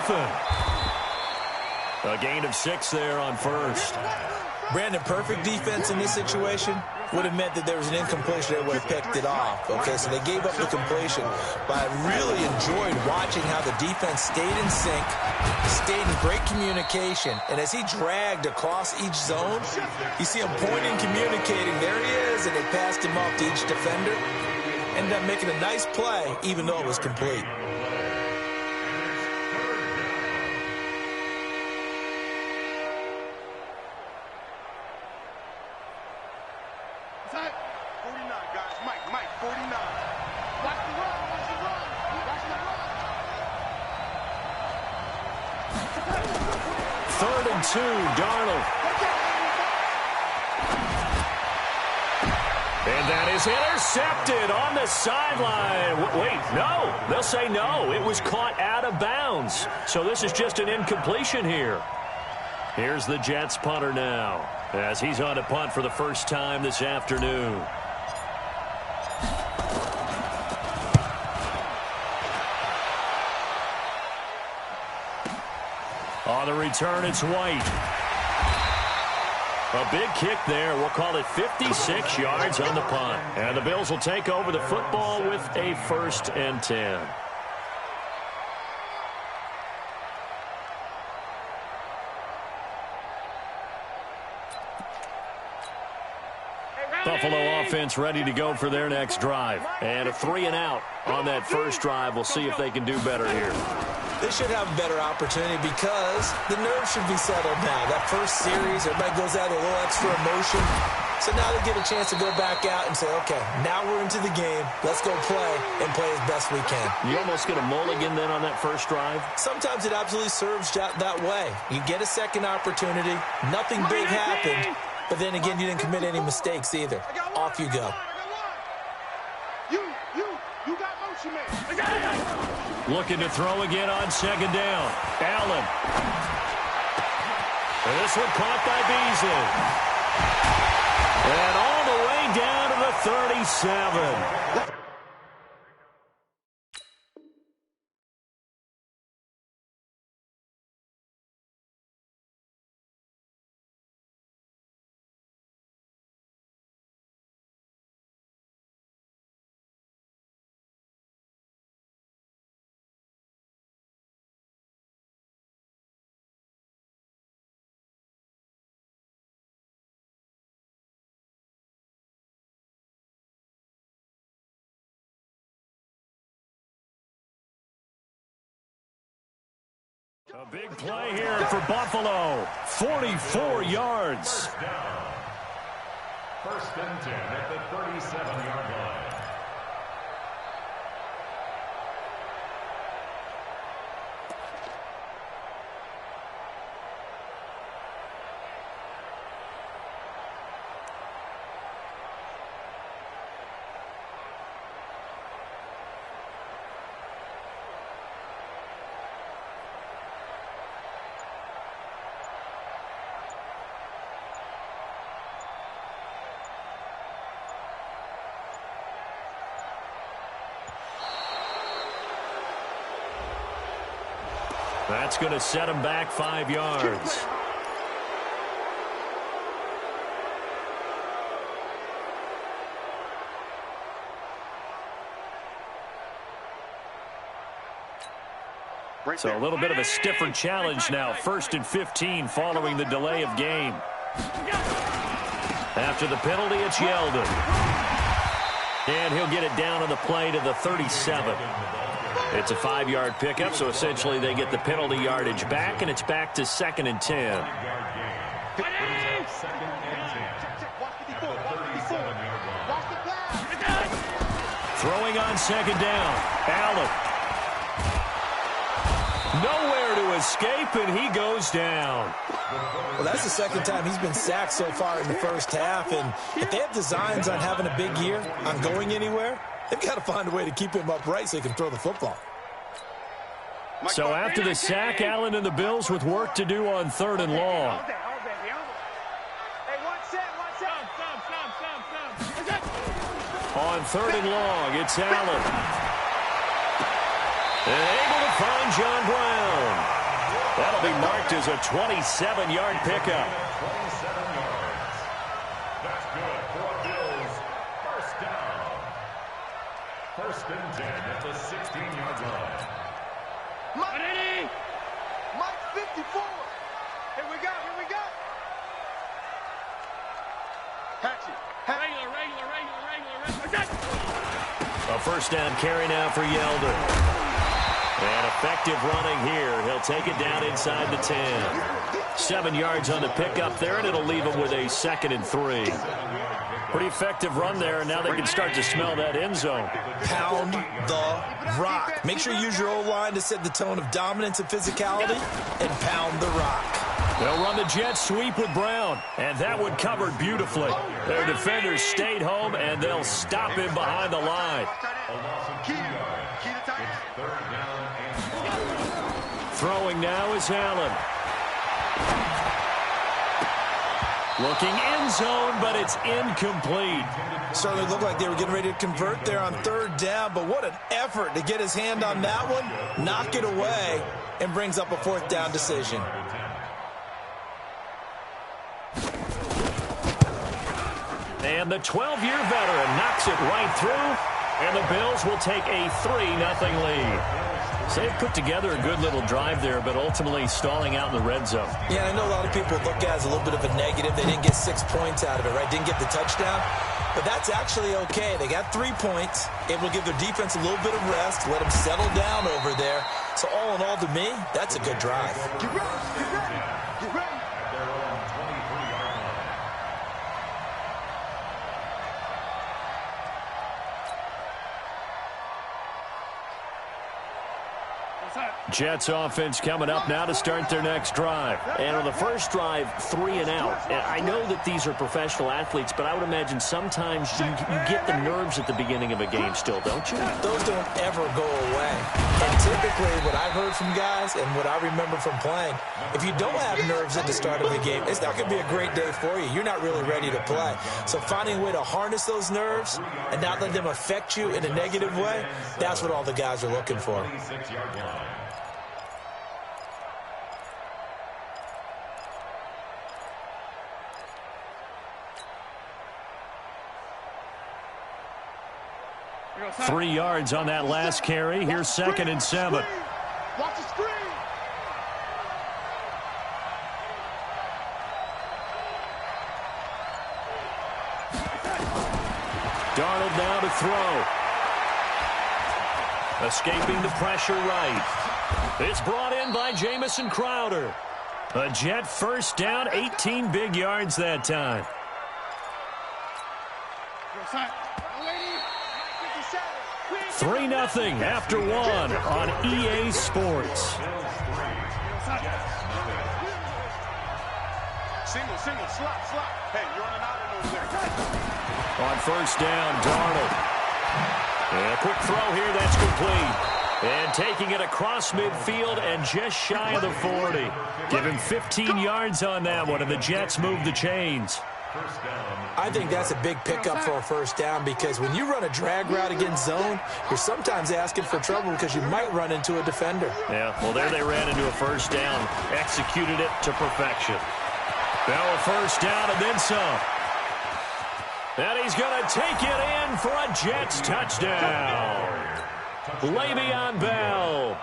nothing. A gain of 6 there on first. Brandon, perfect defense in this situation would have meant that there was an incompletion that would have picked it off. Okay, so they gave up the completion. But I really enjoyed watching how the defense stayed in sync, stayed in great communication. And as he dragged across each zone, you see him pointing, communicating. There he is, and they passed him off to each defender. Ended up making a nice play, even though it was complete. Darnold. And that is intercepted on the sideline. Wait, no. They'll say no. It was caught out of bounds. So this is just an incompletion here. Here's the Jets punter now, as he's on a punt for the first time this afternoon. On the return, it's White. A big kick there. We'll call it 56 yards on the punt. And the Bills will take over the football with a 1st and 10. Buffalo offense ready to go for their next drive. And a 3-and-out on that first drive. We'll see if they can do better here. They should have a better opportunity because the nerves should be settled now. That first series, everybody goes out with a little extra emotion. So now they get a chance to go back out and say, okay, now we're into the game. Let's go play and play as best we can. You almost get a mulligan then on that first drive? Sometimes it absolutely serves that way. You get a second opportunity. Nothing big happened. But then again, you didn't commit any mistakes either. Off you go. You got motion, man. Looking to throw again on 2nd down. Allen. And this one caught by Beasley. And all the way down to the 37. A big play here for Buffalo. 44 yards. 1st and 10 at the 37-yard line. That's going to set him back 5 yards. So a little bit of a stiffer challenge now. 1st and 15 following the delay of game. After the penalty, it's Yeldon. And he'll get it down on the play to the 37. It's a 5-yard pickup, so essentially they get the penalty yardage back, and it's back to 2nd and 10. Throwing on 2nd down. Allen. Nowhere to escape, and he goes down. Well, that's the 2nd time he's been sacked so far in the first half, and if they have designs on having a big year, on going anywhere, they've got to find a way to keep him upright so he can throw the football. So after the sack, Allen and the Bills with work to do on 3rd and long. On 3rd and long, it's Allen. And able to find John Brown. That'll be marked as a 27-yard pickup. 27 yards. That's good for a Bills first down. First and 10 at the 16-yard line. Mike 54. Here we go. Hatchet. Regular. A first down carry now for Yelder. And effective running here. He'll take it down inside the 10. 7 yards on the pickup there, and it'll leave him with a 2nd and 3. Pretty effective run there, and now they can start to smell that end zone. Pound the rock. Make sure you use your O-line to set the tone of dominance and physicality, and pound the rock. They'll run the jet sweep with Brown, and that one covered beautifully. Their defenders stayed home, and they'll stop him behind the line. Throwing now is Allen. Looking end zone, but it's incomplete. Certainly looked like they were getting ready to convert there on 3rd down, but what an effort to get his hand on that one, knock it away, and brings up a 4th down decision. And the 12-year veteran knocks it right through, and the Bills will take a 3-0 lead. So they've put together a good little drive there, but ultimately stalling out in the red zone. Yeah, I know a lot of people look at it as a little bit of a negative. They didn't get 6 points out of it, right? Didn't get the touchdown. But that's actually okay. They got 3 points. It will give their defense a little bit of rest, let them settle down over there. So all in all, to me, that's a good drive. Get ready. Jets offense coming up now to start their next drive. And on the first drive, 3 and out. And I know that these are professional athletes, but I would imagine sometimes you get the nerves at the beginning of a game still, don't you? Those don't ever go away. And typically what I've heard from guys and what I remember from playing, if you don't have nerves at the start of a game, it's not going to be a great day for you. You're not really ready to play. So finding a way to harness those nerves and not let them affect you in a negative way, that's what all the guys are looking for. 26-yard line. Three yards on that last carry. Here's 2nd and 7. Watch the screen. Darnold now to throw. Escaping the pressure right. It's brought in by Jamison Crowder. A Jet first down, 18 big yards that time. 3-0 after 1 on EA Sports. Single, slot. Hey, you're running out of those there. On first down, Darnold. And a quick throw here, that's complete. And taking it across midfield and just shy of the 40. Give him 15 yards on that one, and the Jets move the chains. I think that's a big pickup for a first down because when you run a drag route against zone, you're sometimes asking for trouble because you might run into a defender. Yeah, well, there they ran into a first down, executed it to perfection. Now a first down and then some. And he's going to take it in for a Jets touchdown. Le'Veon Bell,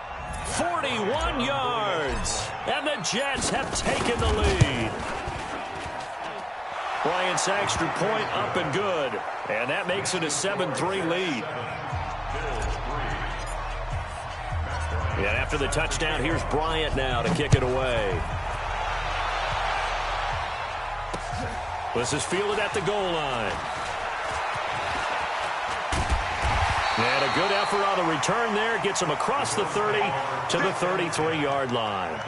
41 yards, and the Jets have taken the lead. Bryant Saxter point up and good, and that makes it a 7-3 lead. And after the touchdown, here's Bryant now to kick it away. This is fielded at the goal line. And a good effort on the return there. Gets him across the 30 to the 33-yard line.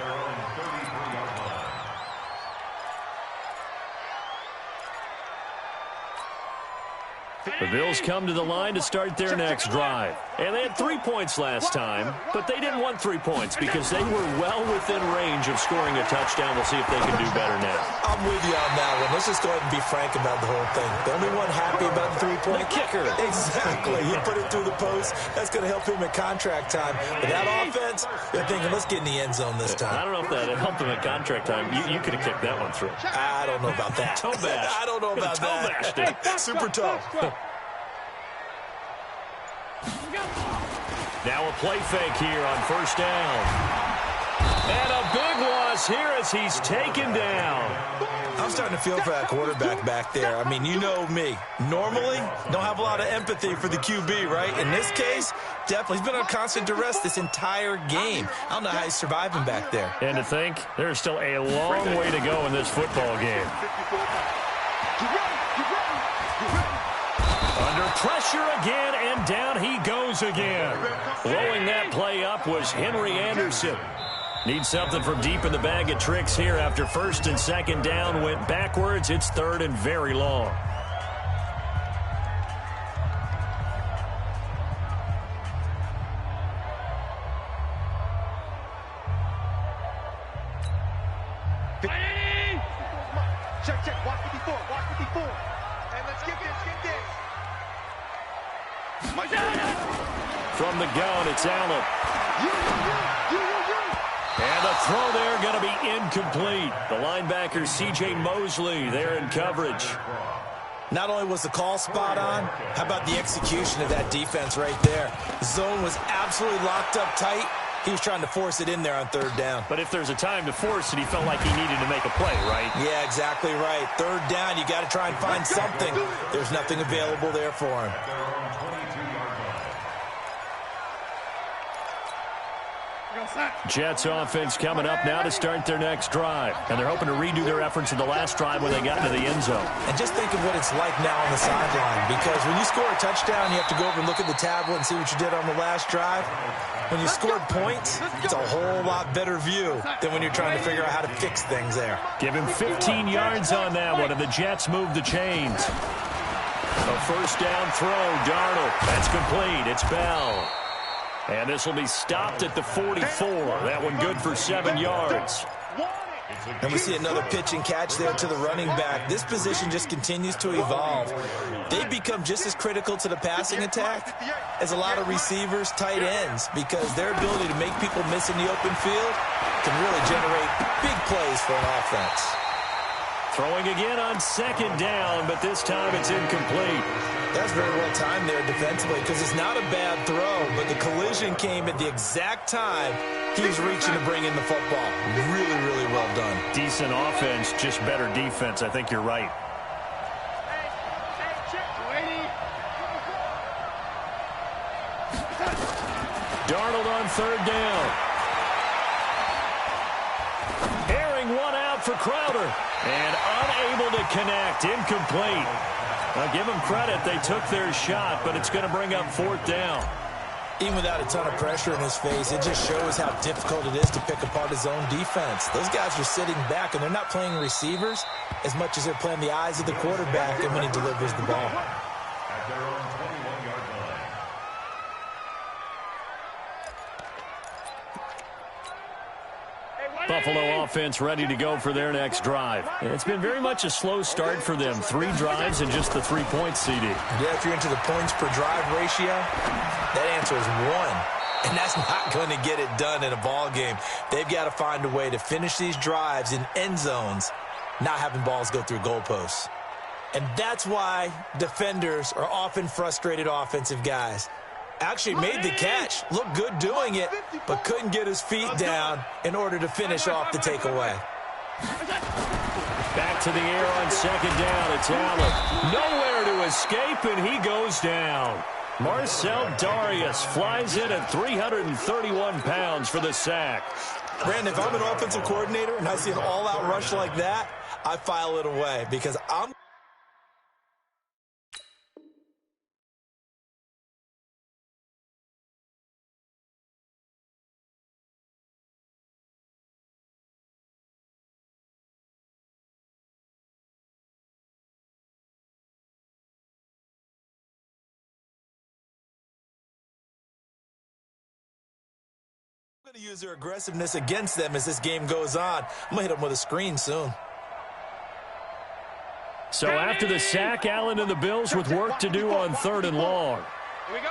The Bills come to the line to start their next drive. And they had 3 points last time, but they didn't want 3 points because they were well within range of scoring a touchdown. We'll see if they can do better now. I'm with you on that one. Let's just go ahead and be frank about the whole thing. The only one happy about the 3-point kicker. Exactly. He put it through the post. That's going to help him at contract time. But that offense, they're thinking, let's get in the end zone this time. I don't know if that helped him at contract time. You could have kicked that one through. I don't know about that. Toe bash. I don't know about that. Super toe. Now a play fake here on first down. And a big loss here as he's taken down. I'm starting to feel for that quarterback back there. I mean, you know me. Normally, don't have a lot of empathy for the QB, right? In this case, definitely. He's been on constant duress this entire game. I don't know how he's surviving back there. And to think, there's still a long way to go in this football game. Under pressure again, and down he goes again. Blowing that play up was Henry Anderson. Needs something from deep in the bag of tricks here after first and second down went backwards. It's third and very long. Check. Watch 54. And let's get this. From the gun, it's Allen. And the throw there going to be incomplete. The linebacker, C.J. Mosley, there in coverage. Not only was the call spot on, how about the execution of that defense right there? Zone was absolutely locked up tight. He was trying to force it in there on third down. But if there's a time to force it, he felt like he needed to make a play, right? Yeah, exactly right. Third down, you got to try and find something. There's nothing available there for him. Jets offense coming up now to start their next drive. And they're hoping to redo their efforts in the last drive when they got into the end zone. And just think of what it's like now on the sideline. Because when you score a touchdown, you have to go over and look at the tablet and see what you did on the last drive. When you scored points, it's a whole lot better view than when you're trying to figure out how to fix things there. Give him 15 yards on that one, and the Jets move the chains. A first down throw, Darnold. That's complete. It's Bell. And this will be stopped at the 44. That one good for 7 yards. And we see another pitch and catch there to the running back. This position just continues to evolve. They've become just as critical to the passing attack as a lot of receivers, tight ends, because their ability to make people miss in the open field can really generate big plays for an offense. Throwing again on second down, but this time it's incomplete. That's very well timed there defensively because it's not a bad throw, but the collision came at the exact time he was reaching to bring in the football. Really, really well done. Decent offense, just better defense. I think you're right. Darnold on third down. Airing one out for Crowder. And unable to connect. Incomplete. Now give them credit. They took their shot, but it's going to bring up fourth down. Even without a ton of pressure in his face, it just shows how difficult it is to pick apart his own defense. Those guys are sitting back, and they're not playing receivers as much as they're playing the eyes of the quarterback and when he delivers the ball. At their own 21-yard line. Buffalo offense ready to go for their next drive. It's been very much a slow start for them. 3 drives and just the 3 points, CD. Yeah, if you're into the points per drive ratio, that answer is 1. And that's not going to get it done in a ball game. They've got to find a way to finish these drives in end zones, not having balls go through goalposts. And that's why defenders are often frustrated offensive guys. Actually made the catch, looked good doing it, but couldn't get his feet down in order to finish off the takeaway. Back to the air on second down. It's Allen. Nowhere to escape, and he goes down. Marcel Darius flies in at 331 pounds for the sack. Brandon, if I'm an offensive coordinator and I see an all-out rush like that, I file it away because I'm Going to use their aggressiveness against them as this game goes on. I'm going to hit them with a screen soon. So after the sack, Allen and the Bills with work to do on 3rd and long. Here we go.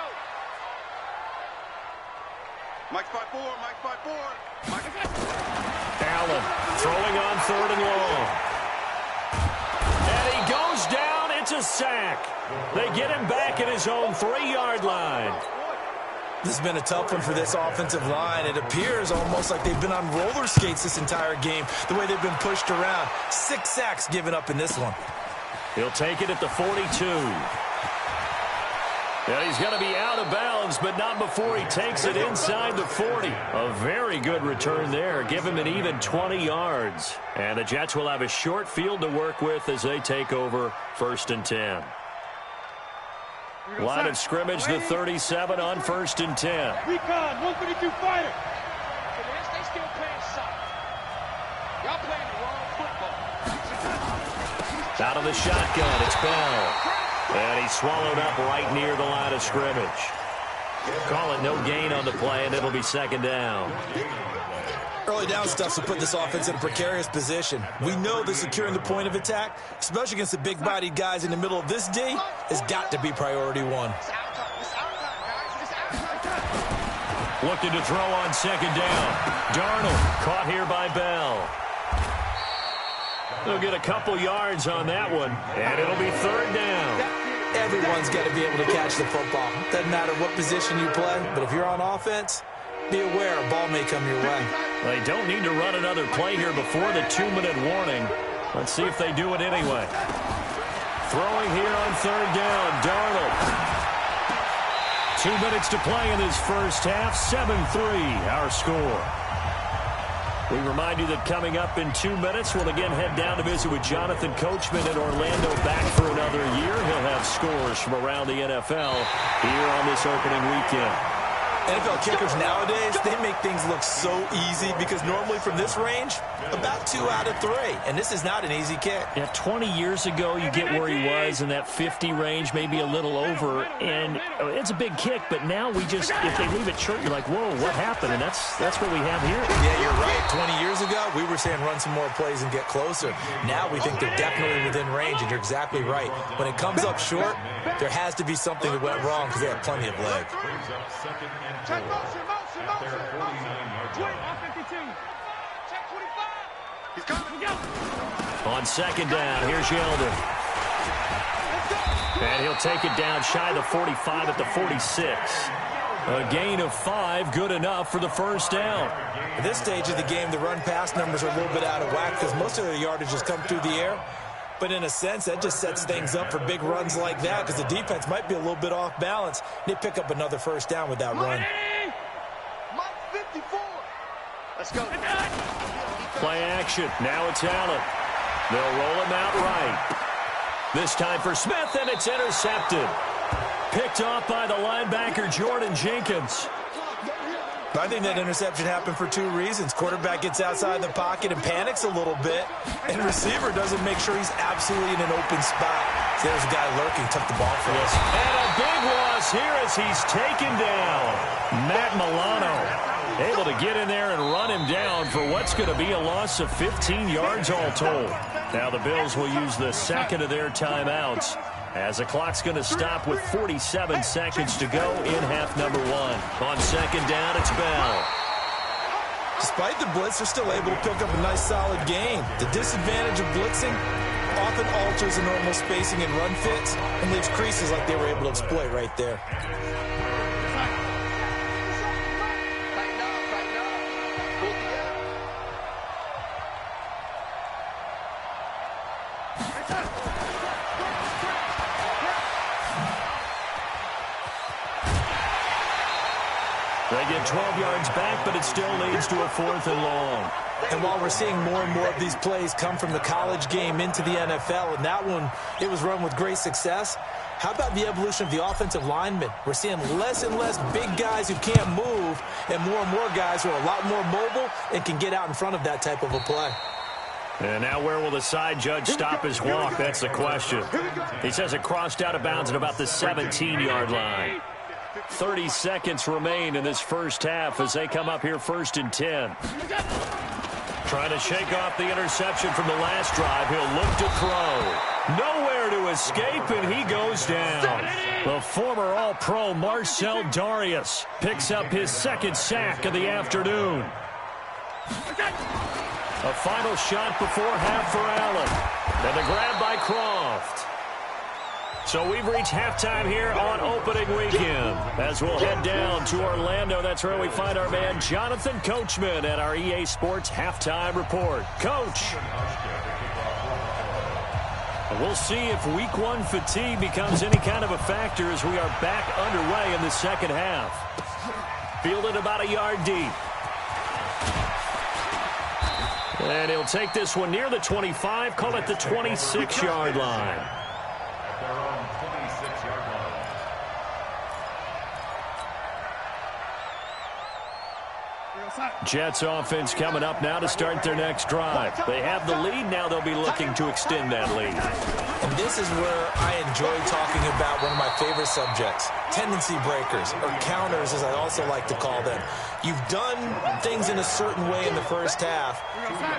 Mike's 5-4, Mike's 5-4. Allen throwing on 3rd and long. And he goes down. It's a sack. They get him back at his own 3-yard line. This has been a tough one for this offensive line. It appears almost like they've been on roller skates this entire game, the way they've been pushed around. 6 sacks given up in this one. He'll take it at the 42. And he's going to be out of bounds, but not before he takes it inside the 40. A very good return there. Give him an even 20 yards. And the Jets will have a short field to work with as they take over 1st and 10. Line of scrimmage, the 37 on 1st and 10. Recon, 132 fighter. They still playing soft. Y'all playing the wrong football. Out of the shotgun, it's Bell. And he's swallowed up right near the line of scrimmage. Call it no gain on the play, and it'll be 2nd down. Early down stuff to put this offense in a precarious position. We know that securing the point of attack, especially against the big-bodied guys in the middle of this D, has got to be priority 1. Looking to throw on 2nd down. Darnold caught here by Bell. They'll get a couple yards on that one, and it'll be 3rd down. Everyone's got to be able to catch the football. Doesn't matter what position you play, but if you're on offense, be aware a ball may come your way. They don't need to run another play here before the 2-minute warning. Let's see if they do it anyway. Throwing here on 3rd down, Darnold. 2 minutes to play in this first half, 7-3 our score. We remind you that coming up in 2 minutes, we'll again head down to visit with Jonathan Coachman in Orlando, back for another year. He'll have scores from around the NFL here on this opening weekend. NFL kickers nowadays, they make things look so easy because normally from this range, about 2 out of 3. And this is not an easy kick. Yeah, 20 years ago, you get where he was in that 50 range, maybe a little over. And it's a big kick, but now we just, if they leave it short, you're like, whoa, what happened? And that's what we have here. Yeah, you're right. 20 years ago, we were saying run some more plays and get closer. Now we think they're definitely within range, and you're exactly right. When it comes up short, there has to be something that went wrong because they have plenty of leg. Check motion. Check 25. He's coming. On 2nd down, here's Yeldon. And he'll take it down shy of the 45 at the 46. A gain of 5, good enough for the 1st down. At this stage of the game, the run-pass numbers are a little bit out of whack because most of their yardage has come through the air. But in a sense, that just sets things up for big runs like that because the defense might be a little bit off balance. They pick up another 1st down with that run. Mike 54. Let's go. Play action. Now it's Allen. They'll roll him out right. This time for Smith, and it's intercepted. Picked off by the linebacker, Jordan Jenkins. I think that interception happened for 2 reasons. Quarterback gets outside the pocket and panics a little bit, and receiver doesn't make sure he's absolutely in an open spot. So there's a guy lurking, took the ball for us. And a big loss here as he's taken down. Matt Milano able to get in there and run him down for what's going to be a loss of 15 yards all told. Now the Bills will use the 2nd of their timeouts, as the clock's going to stop with 47 seconds to go in half number 1. On 2nd down, it's Bell. Despite the blitz, they're still able to pick up a nice solid gain. The disadvantage of blitzing often alters the normal spacing and run fits and leaves creases like they were able to exploit right there. They get 12 yards back, but it still leads to a 4th and long. And while we're seeing more and more of these plays come from the college game into the NFL, and that one, it was run with great success, how about the evolution of the offensive linemen? We're seeing less and less big guys who can't move, and more guys who are a lot more mobile and can get out in front of that type of a play. And now where will the side judge stop his walk? That's the question. He says it crossed out of bounds at about the 17-yard line. 30 seconds remain in this first half as they come up here 1st and 10. Trying to shake off the interception from the last drive. He'll look to throw. Nowhere to escape, and he goes down. The former All-Pro Marcel Darius picks up his 2nd sack of the afternoon. A final shot before half for Allen. And the grab by Croft. So we've reached halftime here on opening weekend. As we'll head down to Orlando, that's where we find our man Jonathan Coachman at our EA Sports Halftime Report. Coach. We'll see if week 1 fatigue becomes any kind of a factor as we are back underway in the second half. Fielded about a yard deep. And he'll take this one near the 25, call it the 26-yard line. Their own 26-yard line. Jets offense coming up now to start their next drive. They have the lead. Now they'll be looking to extend that lead. And this is where I enjoy talking about one of my favorite subjects, tendency breakers, or counters as I also like to call them. You've done things in a certain way in the first half,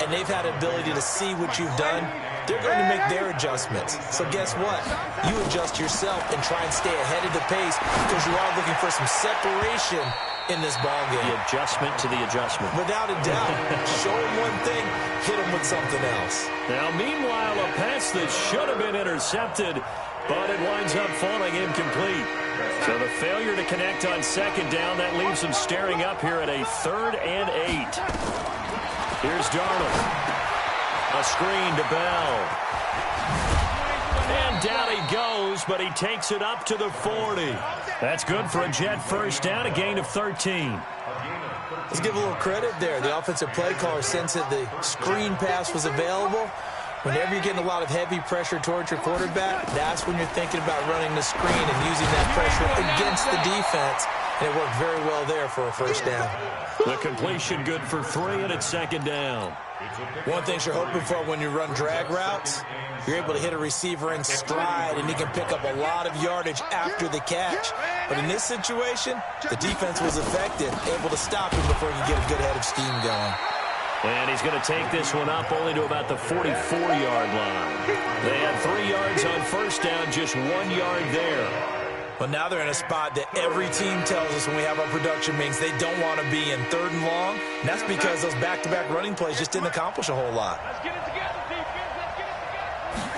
and they've had the ability to see what you've done. They're going to make their adjustments. So guess what? You adjust yourself and try and stay ahead of the pace because you are looking for some separation in this ball game. The adjustment to the adjustment. Without a doubt. Show them one thing, hit them with something else. Now, meanwhile, a pass that should have been intercepted, but it winds up falling incomplete. So the failure to connect on 2nd down, that leaves them staring up here at a 3rd and 8. Here's Darnold. A screen to Bell. And down he goes, but he takes it up to the 40. That's good for a Jet first down, a gain of 13. Let's give a little credit there. The offensive play caller sensed that the screen pass was available. Whenever you're getting a lot of heavy pressure towards your quarterback, that's when you're thinking about running the screen and using that pressure against the defense. And it worked very well there for a first down. The completion good for 3, and it's 2nd down. One thing you're hoping for when you run drag routes, you're able to hit a receiver in stride, and he can pick up a lot of yardage after the catch. But in this situation, the defense was effective, able to stop him before he could get a good head of steam going. And he's going to take this one up only to about the 44-yard line. They had 3 yards on first down, just 1 yard there. But now they're in a spot that every team tells us when we have our production meetings they don't want to be in 3rd and long. And that's because those back-to-back running plays just didn't accomplish a whole lot. Let's get it together, defense. Let's get it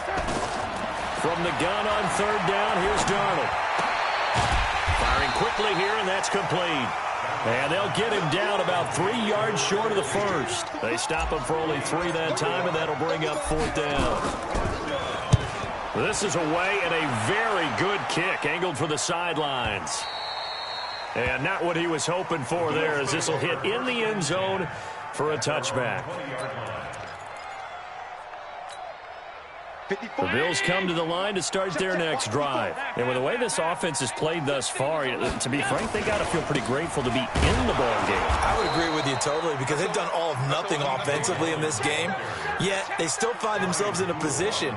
together. From the gun on 3rd down, here's Darnold. Firing quickly here, and that's complete. And they'll get him down about 3 yards short of the first. They stop him for only 3 that time, and that'll bring up 4th down. This is away, and a very good kick angled for the sidelines. And not what he was hoping for there, as this will hit in the end zone for a touchback. The Bills come to the line to start their next drive. And with the way this offense has played thus far, to be frank, they got to feel pretty grateful to be in the ball game. I would agree with you totally because they've done all of nothing offensively in this game, yet they still find themselves in a position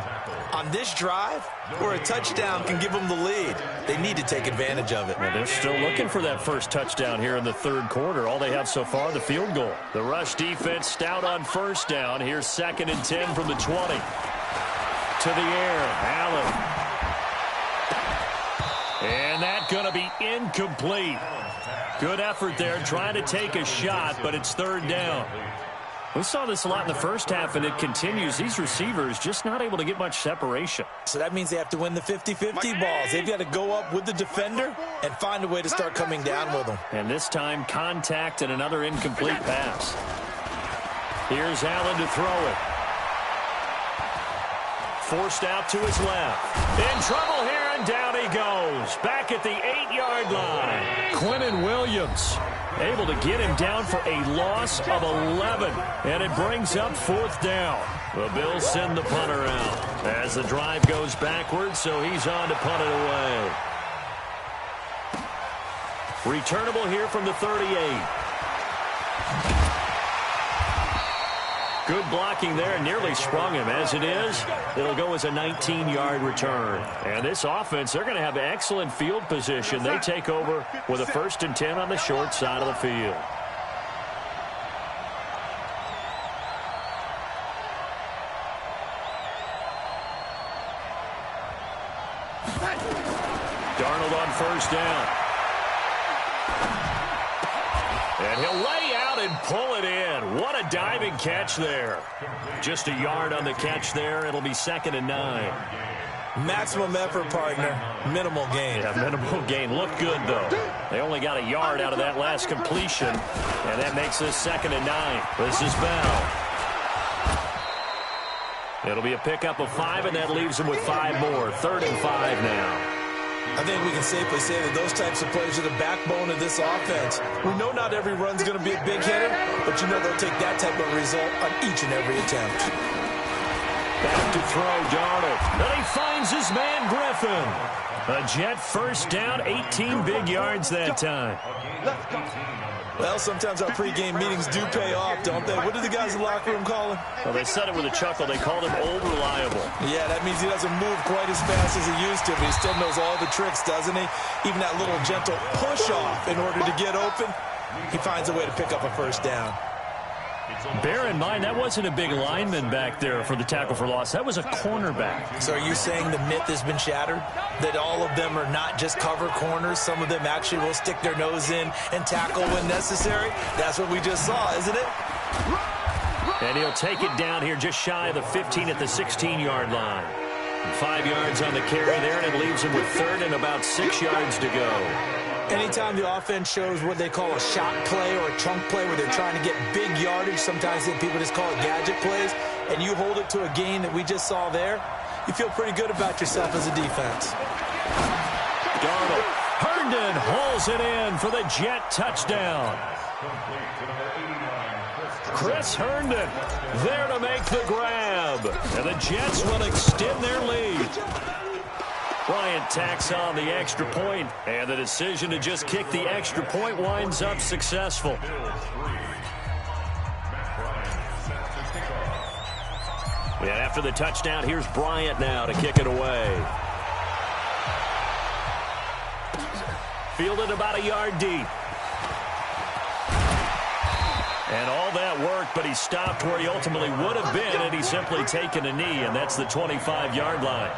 on this drive where a touchdown can give them the lead. They need to take advantage of it. Well, they're still looking for that first touchdown here in the 3rd quarter. All they have so far, the field goal. The rush defense stout on first down. Here's 2nd and 10 from the 20. To the air, Allen. And that's going to be incomplete. Good effort there, trying to take a shot, but it's 3rd down. We saw this a lot in the first half, and it continues. These receivers just not able to get much separation. So that means they have to win the 50-50 balls. They've got to go up with the defender and find a way to start coming down with them. And this time, contact and another incomplete pass. Here's Allen to throw it. Forced out to his left. In trouble here, and down he goes. Back at the 8-yard line. Quinnen Williams able to get him down for a loss of 11. And it brings up 4th down. The Bills send the punter out as the drive goes backwards, so he's on to punt it away. Returnable here from the 38. Good blocking there, nearly sprung him. As it is, it'll go as a 19-yard return. And this offense, they're going to have excellent field position. They take over with a 1st and 10 on the short side of the field. Darnold on 1st down. And he'll lay out and pull it in. What a diving catch there. Just a yard on the catch there. It'll be 2nd and 9. Maximum effort, partner. Minimal gain. Yeah, minimal gain. Looked good, though. They only got a yard out of that last completion, and that makes this 2nd and 9. This is Bell. It'll be a pickup of 5, and that leaves them with 5 more. 3rd and 5 now. I think we can safely say that those types of plays are the backbone of this offense. We know not every run's going to be a big hitter, but you know they'll take that type of result on each and every attempt. Back to throw, Darnold. And he finds his man, Griffin. A Jet 1st down, 18 big yards that time. Well, sometimes our pregame meetings do pay off, don't they? What do the guys in the locker room call him? Well, they said it with a chuckle. They called him old reliable. Yeah, that means he doesn't move quite as fast as he used to, but he still knows all the tricks, doesn't he? Even that little gentle push-off in order to get open, he finds a way to pick up a 1st down. Bear in mind, that wasn't a big lineman back there for the tackle for loss. That was a cornerback. So are you saying the myth has been shattered? That all of them are not just cover corners? Some of them actually will stick their nose in and tackle when necessary? That's what we just saw, isn't it? And he'll take it down here just shy of the 15 at the 16-yard line. 5 yards on the carry there, and it leaves him with 3rd and about 6 yards to go. Anytime the offense shows what they call a shot play or a chunk play where they're trying to get big yardage, sometimes people just call it gadget plays, and you hold it to a gain that we just saw there, you feel pretty good about yourself as a defense. Darnold. Herndon hauls it in for the Jet touchdown. Chris Herndon there to make the grab. And the Jets will extend their lead. Bryant tacks on the extra point, and the decision to just kick the extra point winds up successful. And after the touchdown, here's Bryant now to kick it away. Fielded about a yard deep. And all that worked, but he stopped where he ultimately would have been had he simply taken a knee, and that's the 25-yard line.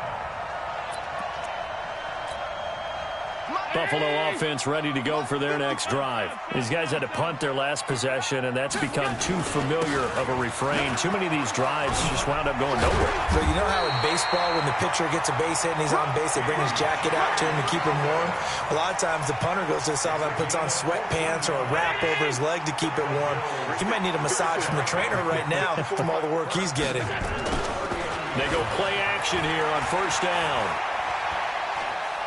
Buffalo offense ready to go for their next drive. These guys had to punt their last possession, and that's become too familiar of a refrain. Too many of these drives just wound up going nowhere. So you know how in baseball, when the pitcher gets a base hit and he's on base, they bring his jacket out to him to keep him warm? A lot of times the punter goes to the sideline, puts on sweatpants or a wrap over his leg to keep it warm. He might need a massage from the trainer right now from all the work he's getting. They go play action here on 1st down.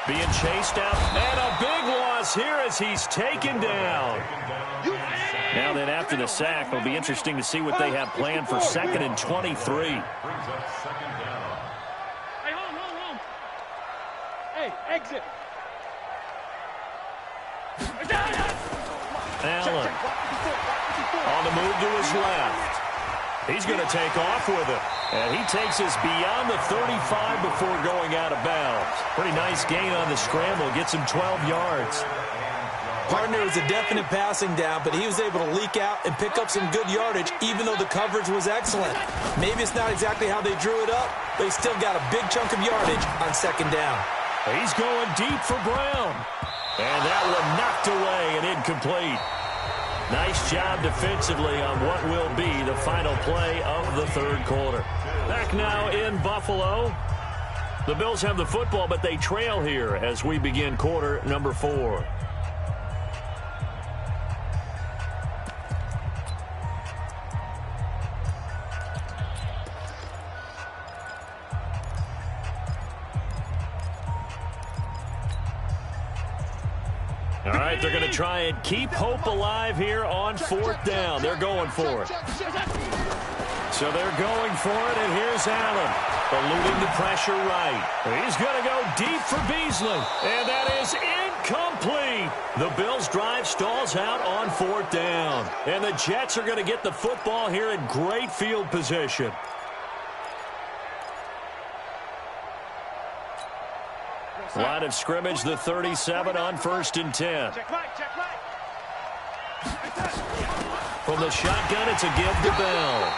Being chased out, and a big loss here as he's taken down. Now then, after the sack, it'll be interesting to see what they have planned for 2nd and 23. Hey, hold. Hey, exit. Allen on the move to his left. He's going to take off with it. And he takes us beyond the 35 before going out of bounds. Pretty nice gain on the scramble. Gets him 12 yards. Partner was a definite passing down, but he was able to leak out and pick up some good yardage, even though the coverage was excellent. Maybe it's not exactly how they drew it up, but he still got a big chunk of yardage on 2nd down. He's going deep for Brown. And that one knocked away and incomplete. Nice job defensively on what will be the final play of the 3rd quarter. Back now in Buffalo. The Bills have the football, but they trail here as we begin quarter number 4. All right, they're going to try and keep hope alive here on 4th down. They're going for it. So they're going for it, and here's Allen. Eluding the pressure right. He's going to go deep for Beasley. And that is Incomplete. The Bills' drive stalls out on 4th down. And the Jets are going to get the football here in great field position. Line of scrimmage, the 37 on 1st and 10. From the shotgun, it's a give to Bell.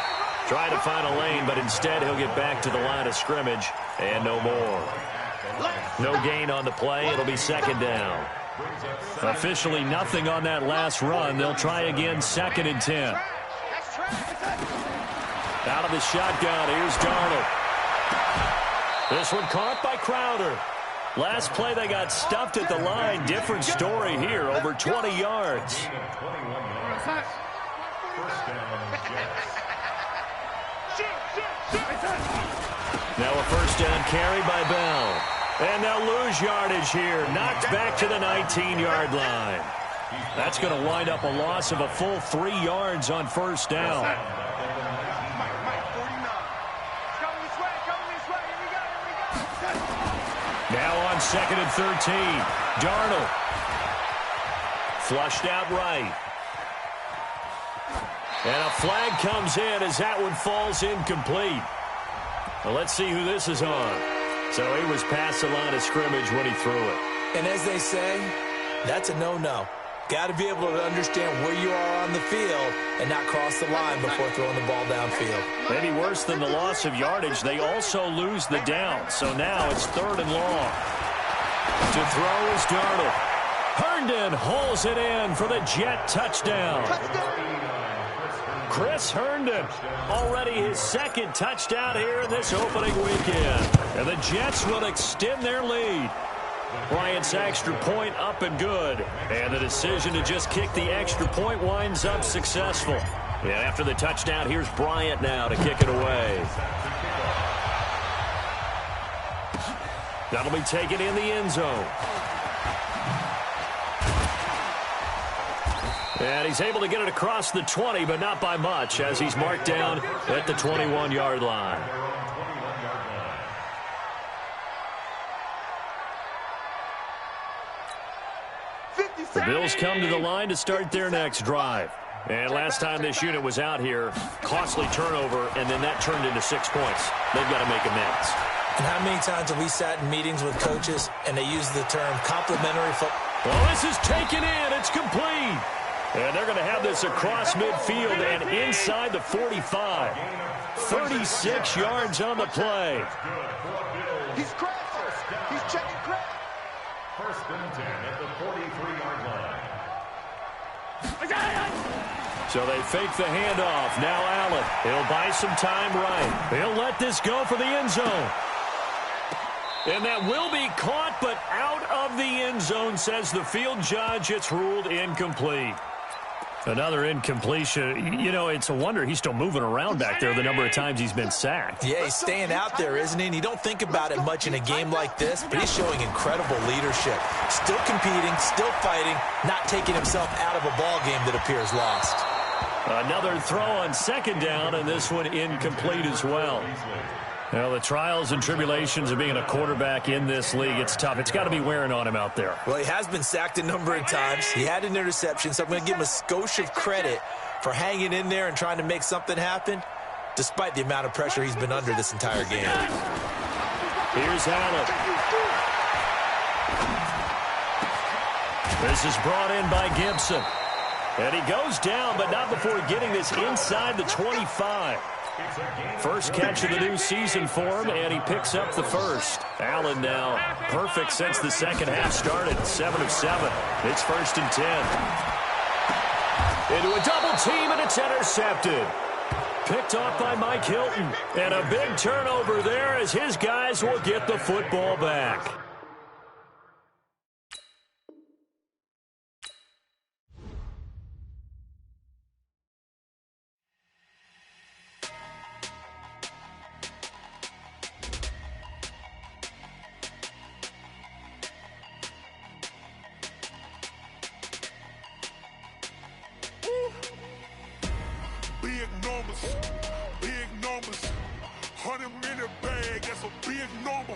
Trying to find a lane, but instead he'll get back to the line of scrimmage and no more. No gain on the play. It'll be 2nd down. Officially nothing on that last run. They'll try again 2nd and 10. Out of the shotgun, here's Darnold. This one caught by Crowder. Last play they got stuffed at the line. Different story here, over 20 yards. Now a 1st down carry by Bell. And they'll lose yardage here. Knocked back to the 19-yard line. That's going to wind up a loss of a full 3 yards on 1st down. Now on 2nd and 13. Darnold. Flushed out right. And a flag comes in as that one falls incomplete. Well, let's see who this is on. So he was past the line of scrimmage when he threw it. And as they say, that's a no-no. Got to be able to understand where you are on the field and not cross the line before throwing the ball downfield. Maybe worse than the loss of yardage, they also lose the down. So now it's 3rd and long. To throw is Darnold. Herndon hauls it in for the Jet touchdown. Chris Herndon, already his 2nd touchdown here in this opening weekend. And the Jets will extend their lead. Bryant's extra point up and good. And the decision to just kick the extra point winds up successful. And after the touchdown, here's Bryant now to kick it away. That'll be taken in the end zone. And he's able to get it across the 20, but not by much, as he's marked down at the 21-yard line. The Bills come to the line to start their next drive. And last time this unit was out here, costly turnover, and then that turned into 6 points. They've got to make amends. And how many times have we sat in meetings with coaches and they use the term complimentary football? Well, this is taken in. It's complete. And they're going to have this across midfield and inside the 45. 36 yards on the play. He's crashing. He's checking crash. 1st and 10 at the 43-yard line. So they fake the handoff. Now Allen. He'll buy some time right. He'll let this go for the end zone. And that will be caught, but out of the end zone, says the field judge. It's ruled incomplete. Another incompletion. You know, it's a wonder he's still moving around back there the number of times he's been sacked. Yeah, he's staying out there, isn't he? And you don't think about it much in a game like this, but he's showing incredible leadership. Still competing, still fighting, not taking himself out of a ball game that appears lost. Another throw on 2nd down, and this one incomplete as well. Well, the trials and tribulations of being a quarterback in this league, it's tough. It's got to be wearing on him out there. Well, he has been sacked a number of times. He had an interception, so I'm going to give him a skosh of credit for hanging in there and trying to make something happen, despite the amount of pressure he's been under this entire game. Here's Allen. This is brought in by Gibson. And he goes down, but not before getting this inside the 25. First catch of the new season for him, and he picks up the first. Allen now perfect since the second half started. 7 of 7. It's 1st and 10. Into a double team, and it's intercepted. Picked off by Mike Hilton. And a big turnover there as his guys will get the football back. Big numbers, 100-minute bag, that's a big number.